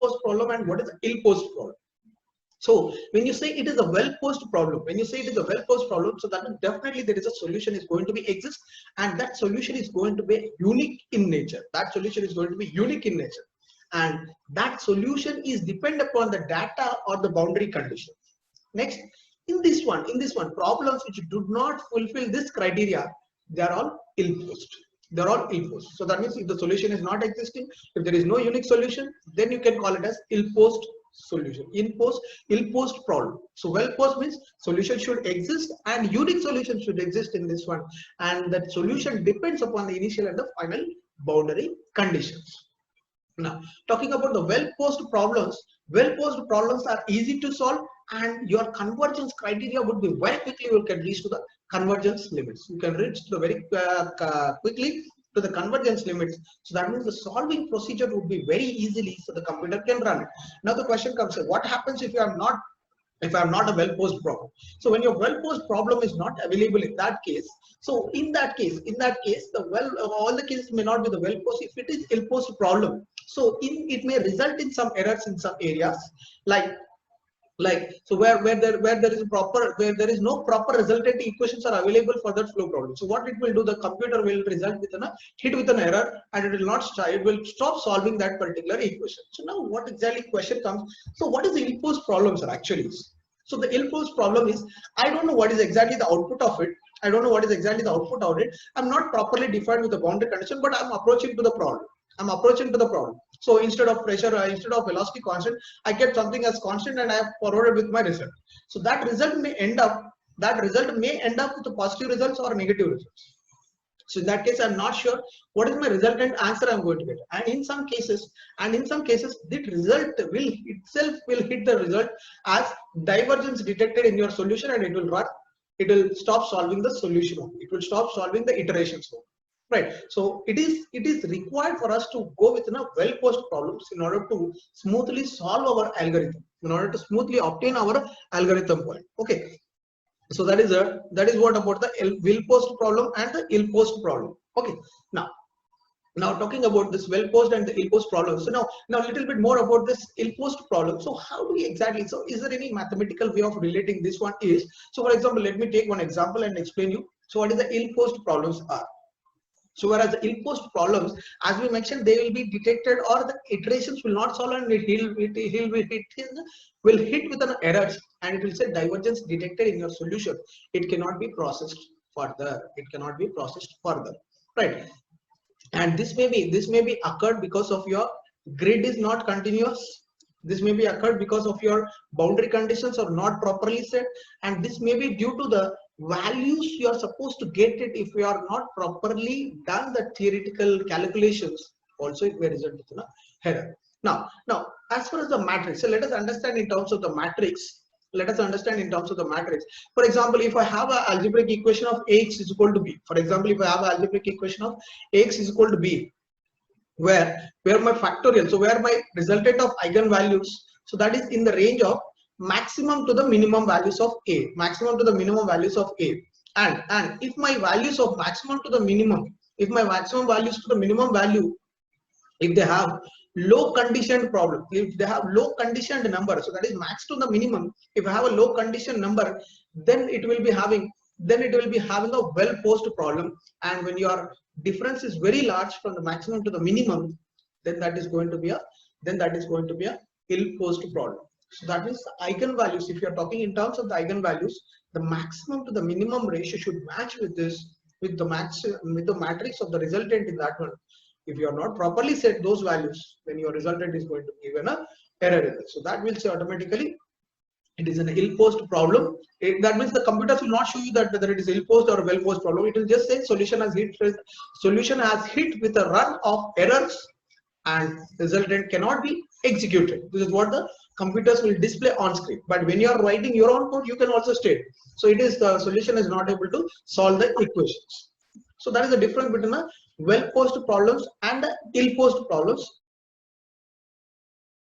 posed problem and what is the ill-posed problem. So when you say it is a well-posed problem, when you say it is a well-posed problem, so that means definitely there is a solution is going to be exist, and that solution is going to be unique in nature. That solution is going to be unique in nature, and that solution is depend upon the data or the boundary condition. Next, in this one, problems which do not fulfill this criteria, they are all ill-posed. They're all ill-posed. So that means if the solution is not existing, if there is no unique solution, then you can call it as ill-posed solution. Ill-posed problem. So well-posed means solution should exist and unique solution should exist in this one, and that solution depends upon the initial and the final boundary conditions. Now, talking about the well-posed problems are easy to solve, and your convergence criteria would be very quickly you can reach to the convergence limits. You can reach to the very quickly to the convergence limits. So that means the solving procedure would be very easily, so the computer can run it. Now the question comes: what happens if I'm not a well-posed problem? So when your well-posed problem is not available in that case, so in that case, all the cases may not be the well-posed. If it is ill-posed problem, so it may result in some errors in some areas, like so where there is no proper resultant equations are available for that flow problem. So what it will do, the computer will result with hit with an error, and it will not start, it will stop solving that particular equation. So now what exactly question comes? So what is the ill-posed problem, sir, actually? So the ill-posed problem is, I don't know what is exactly the output of it. I don't know what is exactly the output of it. I'm not properly defined with the boundary condition, but I'm approaching to the problem. So instead of pressure, instead of velocity constant, I kept something as constant and I have forwarded with my result. So that result may end up with the positive results or negative results. So in that case, I'm not sure what is my resultant answer I'm going to get. And in some cases, that result will hit the result as divergence detected in your solution, and it will stop solving the solution. It will stop solving the iterations. Right. So it is required for us to go within a well-posed problems in order to smoothly solve our algorithm, in order to smoothly obtain our algorithm point. Okay. So that is what about the well-posed problem and the ill-posed problem. Okay. Now talking about this well-posed and the ill-posed problem. So now a little bit more about this ill-posed problem. So how do we exactly? So is there any mathematical way of relating this one? So for example, let me take one example and explain you. So what is the ill-posed problems are? So whereas the ill-posed problems, as we mentioned, they will be detected or the iterations will not solve, and it will hit with an error, and it will say divergence detected in your solution. It cannot be processed further. Right? And this may be occurred because of your grid is not continuous. This may be occurred because of your boundary conditions are not properly set, and this may be due to the values you are supposed to get it. If you are not properly done the theoretical calculations, also it may result in an error. Now as far as the matrix, so let us understand in terms of the matrix. For example, if I have an algebraic equation of Ax is equal to b, where my factorial, so where my resultant of eigenvalues, so that is in the range of maximum to the minimum values of A, and if my values of maximum to the minimum, if my maximum values to the minimum value, if they have low conditioned problem, if they have low conditioned number, so that is max to the minimum, if I have a low conditioned number, then it will be having a well-posed problem. And when your difference is very large from the maximum to the minimum, then that is going to be a ill-posed problem. So that means the eigenvalues, if you are talking in terms of the eigenvalues, the maximum to the minimum ratio should match with the matrix of the resultant in that one. If you are not properly set those values, then your resultant is going to give an error. So that will say automatically it is an ill-posed problem. That means the computers will not show you that whether it is ill-posed or well-posed problem. It will just say solution has hit with a run of errors, and resultant cannot be executed. This is what the computers will display on screen. But when you are writing your own code, you can also state. So it is the solution is not able to solve the equations. So that is the difference between the well-posed problems and the ill-posed problems.